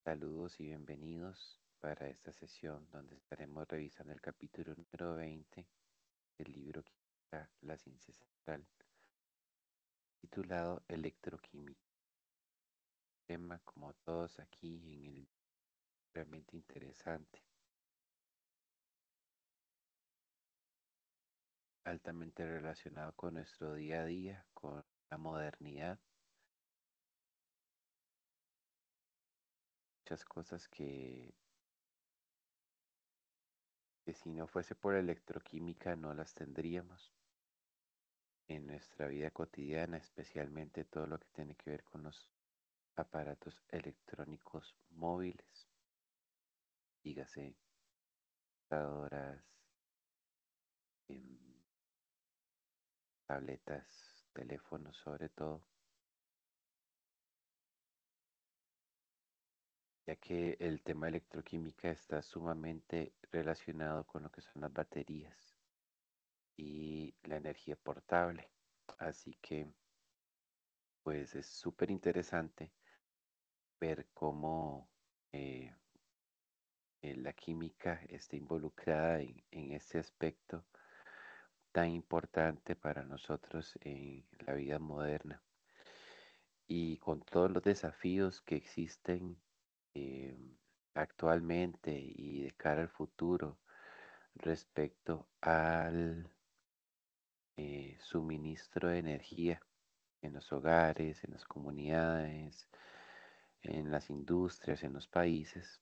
Saludos y bienvenidos para esta sesión donde estaremos revisando el capítulo número 20 del libro Química, la ciencia central, titulado Electroquímica. Tema, como todos aquí en el realmente interesante, altamente relacionado con nuestro día a día, con la modernidad, muchas cosas que si no fuese por electroquímica no las tendríamos en nuestra vida cotidiana, especialmente todo lo que tiene que ver con los aparatos electrónicos móviles, dígase computadoras, em, tabletas, teléfonos sobre todo, ya que el tema electroquímica está sumamente relacionado con lo que son las baterías y la energía portable. Así que pues es súper interesante ver cómo eh, la química está involucrada en este aspecto tan importante para nosotros en la vida moderna. Y con todos los desafíos que existen eh, actualmente y de cara al futuro respecto al suministro de energía en los hogares, en las comunidades, en las industrias, en los países,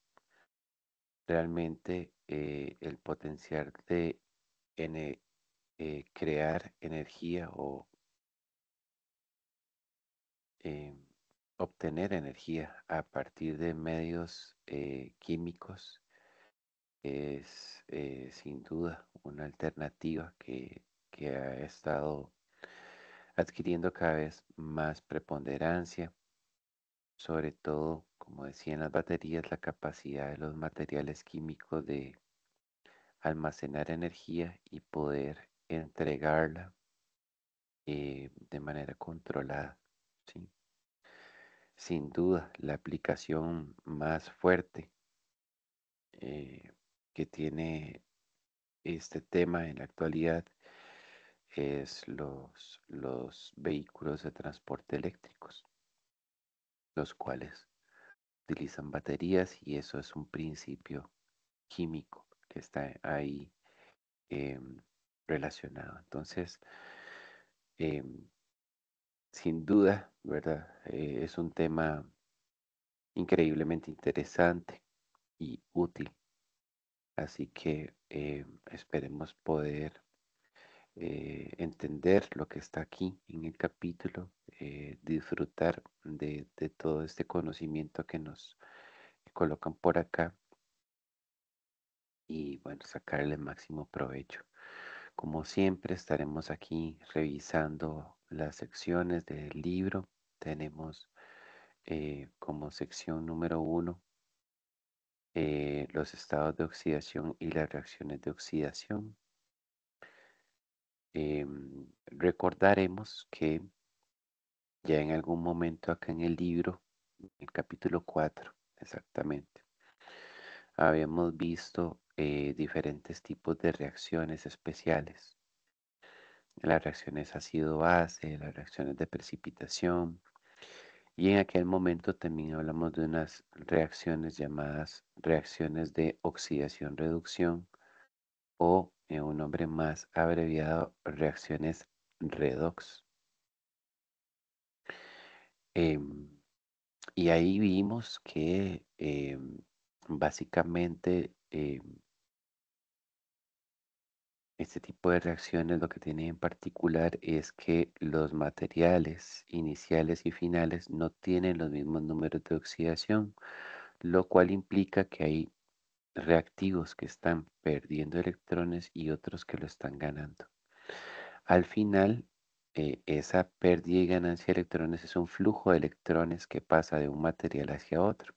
realmente el potencial de crear energía o eh, obtener energía a partir de medios químicos es sin duda una alternativa que ha estado adquiriendo cada vez más preponderancia, sobre todo, como decía en las baterías, la capacidad de los materiales químicos de almacenar energía y poder entregarla de manera controlada. ¿Sí? Sin duda, la aplicación más fuerte eh, que tiene este tema en la actualidad es los vehículos de transporte eléctricos, los cuales utilizan baterías y eso es un principio químico que está ahí em, relacionado. Entonces, em, sin duda, ¿verdad? Es un tema increíblemente interesante y útil. Así que esperemos poder entender lo que está aquí en el capítulo, disfrutar de todo este conocimiento que nos colocan por acá y bueno, sacarle el máximo provecho. Como siempre, estaremos aquí revisando las secciones del libro. Tenemos como sección número uno los estados de oxidación y las reacciones de oxidación. Recordaremos que ya en algún momento acá en el libro, el capítulo 4 exactamente, habíamos visto diferentes tipos de reacciones especiales. Las reacciones ácido-base, las reacciones de precipitación. Y en aquel momento también hablamos de unas reacciones llamadas reacciones de oxidación-reducción o en un nombre más abreviado, reacciones redox. Em, y ahí vimos que básicamente este tipo de reacciones lo que tiene en particular es que los materiales iniciales y finales no tienen los mismos números de oxidación, lo cual implica que hay reactivos que están perdiendo electrones y otros que lo están ganando. Al final, esa pérdida y ganancia de electrones es un flujo de electrones que pasa de un material hacia otro.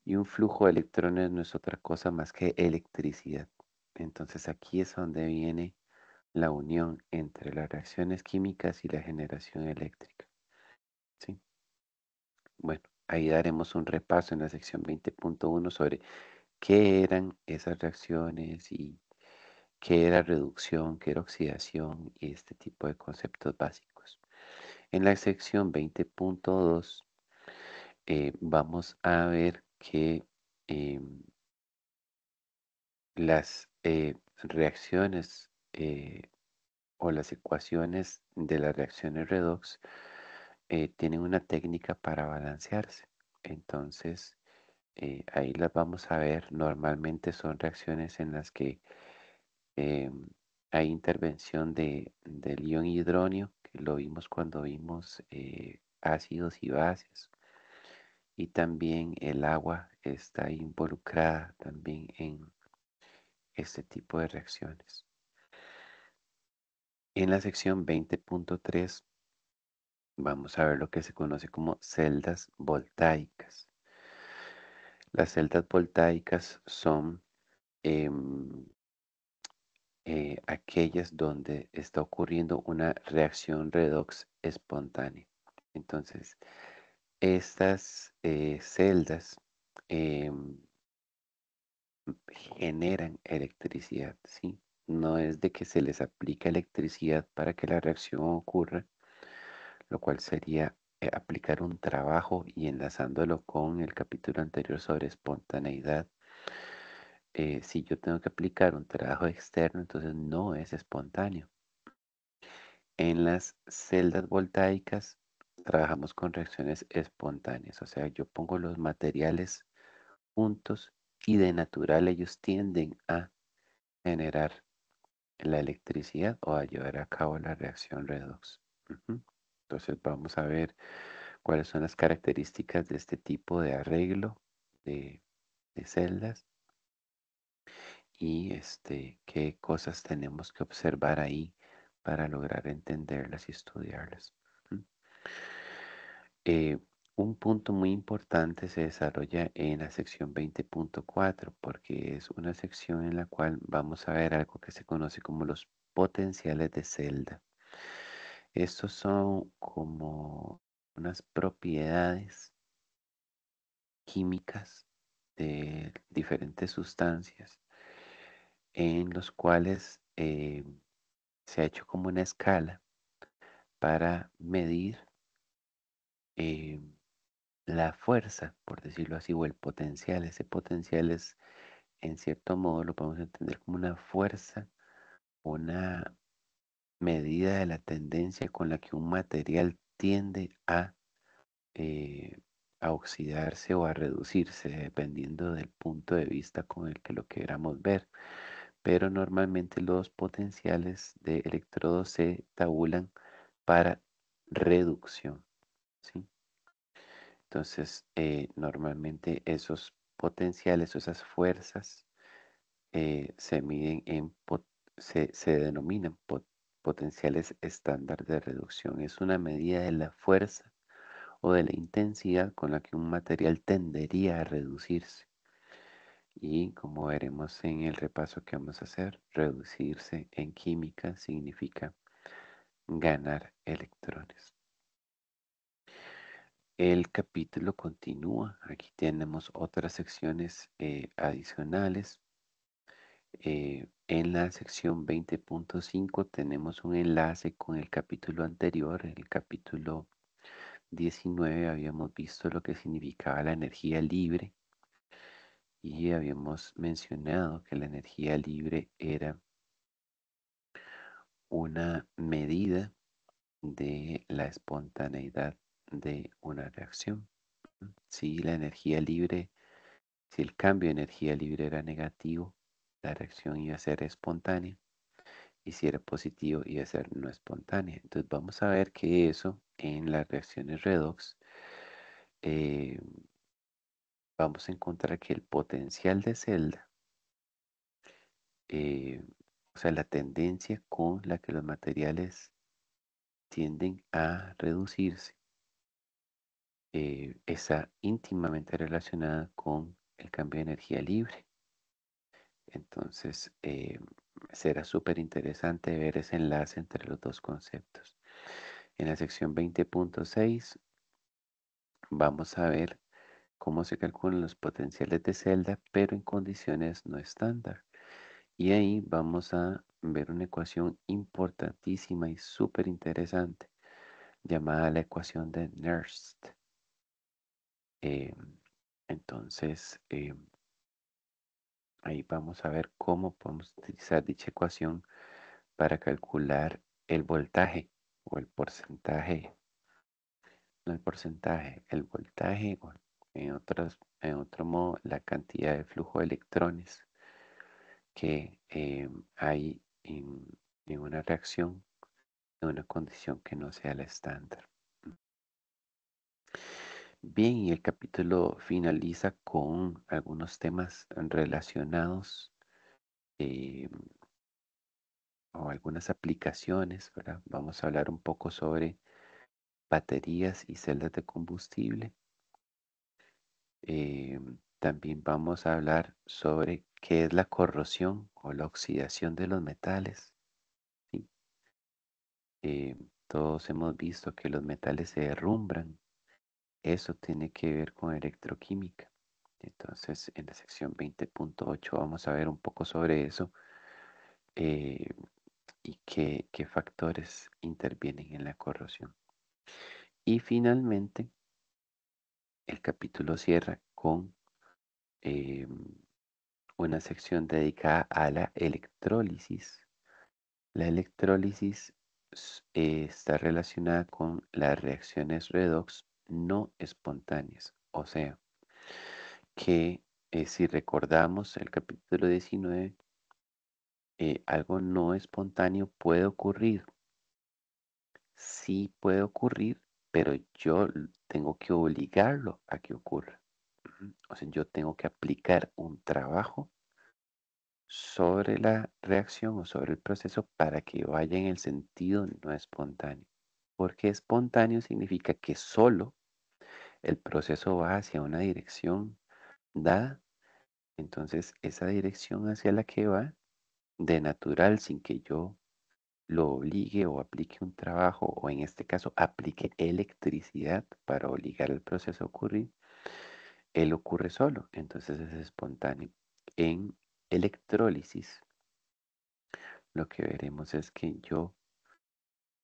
Y un flujo de electrones no es otra cosa más que electricidad. Entonces aquí es donde viene la unión entre las reacciones químicas y la generación eléctrica. ¿Sí? Bueno, Ahí daremos un repaso en la sección 20.1 sobre qué eran esas reacciones y qué era reducción, qué era oxidación y este tipo de conceptos básicos. En la sección 20.2 vamos a ver que las reacciones o las ecuaciones de las reacciones redox tienen una técnica para balancearse. Entonces, ahí las vamos a ver. Normalmente son reacciones en las que eh, hay intervención del ion hidronio, que lo vimos cuando vimos ácidos y bases. Y también el agua está involucrada también en este tipo de reacciones. En la sección 20.3 vamos a ver lo que se conoce como celdas voltaicas. Las celdas voltaicas son em, aquellas donde está ocurriendo una reacción redox espontánea. Entonces, estas celdas em, generan electricidad, ¿sí? No es de que se les aplica electricidad para que la reacción ocurra, lo cual sería aplicar un trabajo y enlazándolo con el capítulo anterior sobre espontaneidad. Si yo tengo que aplicar un trabajo externo, entonces no es espontáneo. En las celdas voltaicas trabajamos con reacciones espontáneas, o sea, yo pongo los materiales juntos y de natural ellos tienden a generar la electricidad o a llevar a cabo la reacción redox. Ujú. Entonces vamos a ver cuáles son las características de este tipo de arreglo de, de celdas y qué cosas tenemos que observar ahí para lograr entenderlas y estudiarlas. Ujú. Eh, un punto muy importante se desarrolla en la sección 20.4 porque es una sección en la cual vamos a ver algo que se conoce como los potenciales de celda. Estos son como unas propiedades químicas de diferentes sustancias en los cuales se ha hecho como una escala para medir eh, la fuerza, por decirlo así, o el potencial. Ese potencial es, en cierto modo, lo podemos entender como una fuerza, una medida de la tendencia con la que un material tiende eh, a oxidarse o a reducirse, dependiendo del punto de vista con el que lo queramos ver. Pero normalmente los potenciales de electrodos se tabulan para reducción, ¿sí? Entonces, normalmente esos potenciales o esas fuerzas se miden se denominan potenciales estándar de reducción. Es una medida de la fuerza o de la intensidad con la que un material tendería a reducirse. Y como veremos en el repaso que vamos a hacer, reducirse en química significa ganar electrones. El capítulo continúa. Aquí tenemos otras secciones adicionales. En la sección 20.5 tenemos un enlace con el capítulo anterior. En el capítulo 19 habíamos visto lo que significaba la energía libre y habíamos mencionado que la energía libre era una medida de la espontaneidad de una reacción. Si la energía libre, si el cambio de energía libre era negativo, la reacción iba a ser espontánea y si era positivo iba a ser no espontánea. Entonces vamos a ver que eso en las reacciones redox eh, vamos a encontrar que el potencial de celda, eh, o sea, la tendencia con la que los materiales tienden a reducirse, está íntimamente relacionada con el cambio de energía libre. Entonces, será súper interesante ver ese enlace entre los dos conceptos. En la sección 20.6 vamos a ver cómo se calculan los potenciales de celda, pero en condiciones no estándar. Y ahí vamos a ver una ecuación importantísima y súper interesante llamada la ecuación de Nernst. Eh, entonces, ahí vamos a ver cómo podemos utilizar dicha ecuación para calcular el voltaje o el porcentaje, no el porcentaje, el voltaje, o en otro modo, la cantidad de flujo de electrones que hay en una reacción en una condición que no sea la estándar. Bien, y el capítulo finaliza con algunos temas relacionados eh, o algunas aplicaciones, ¿verdad? Vamos a hablar un poco sobre baterías y celdas de combustible. Eh, También vamos a hablar sobre qué es la corrosión o la oxidación de los metales. ¿Sí? Eh, Todos hemos visto que los metales se derrumbran. Eso tiene que ver con electroquímica. Entonces, en la sección 20.8 vamos a ver un poco sobre eso eh, y qué factores intervienen en la corrosión. Y finalmente, el capítulo cierra con eh, una sección dedicada a la electrólisis. La electrólisis está relacionada con las reacciones redox no espontáneas. O sea, que si recordamos el capítulo 19, algo no espontáneo puede ocurrir. Sí puede ocurrir, pero yo tengo que obligarlo a que ocurra. O sea, yo tengo que aplicar un trabajo sobre la reacción o sobre el proceso para que vaya en el sentido no espontáneo. Porque espontáneo significa que solo el proceso va hacia una dirección dada. Entonces, esa dirección hacia la que va, de natural, sin que yo lo obligue o aplique un trabajo, o en este caso aplique electricidad para obligar el proceso a ocurrir, él ocurre solo. Entonces es espontáneo. En electrólisis, lo que veremos es que yo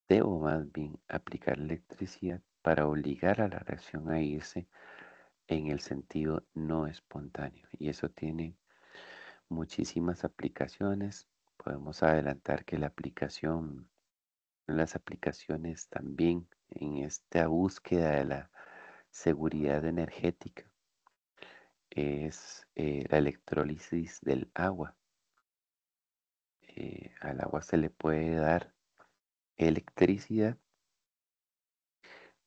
debo más bien aplicar electricidad para obligar a la reacción a irse en el sentido no espontáneo. Y eso tiene muchísimas aplicaciones. Podemos adelantar que las aplicaciones también en esta búsqueda de la seguridad energética es la electrólisis del agua. Al agua se le puede dar electricidad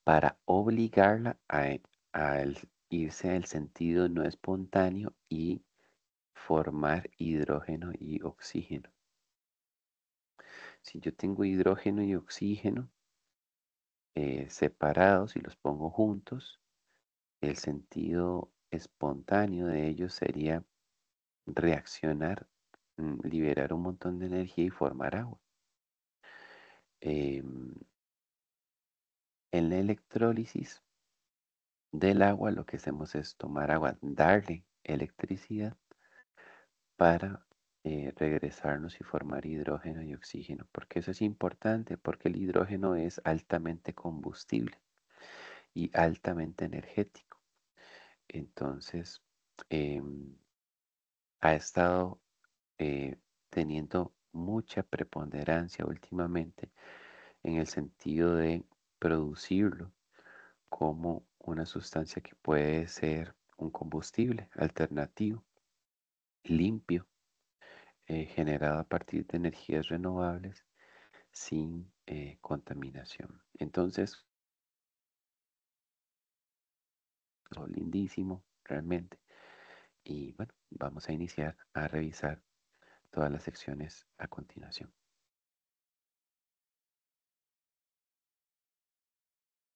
para obligarla a irse al sentido no espontáneo y formar hidrógeno y oxígeno. Si yo tengo hidrógeno y oxígeno separados y los pongo juntos, el sentido espontáneo de ellos sería reaccionar, liberar un montón de energía y formar agua. Em, en la electrólisis del agua lo que hacemos es tomar agua, darle electricidad para regresarnos y formar hidrógeno y oxígeno. Porque eso es importante, porque el hidrógeno es altamente combustible y altamente energético. Entonces, em, ha estado eh, teniendo mucha preponderancia últimamente en el sentido de producirlo como una sustancia que puede ser un combustible alternativo, limpio, generado a partir de energías renovables sin contaminación. Entonces, lindísimo, realmente. Y bueno, vamos a iniciar a revisar todas las secciones a continuación.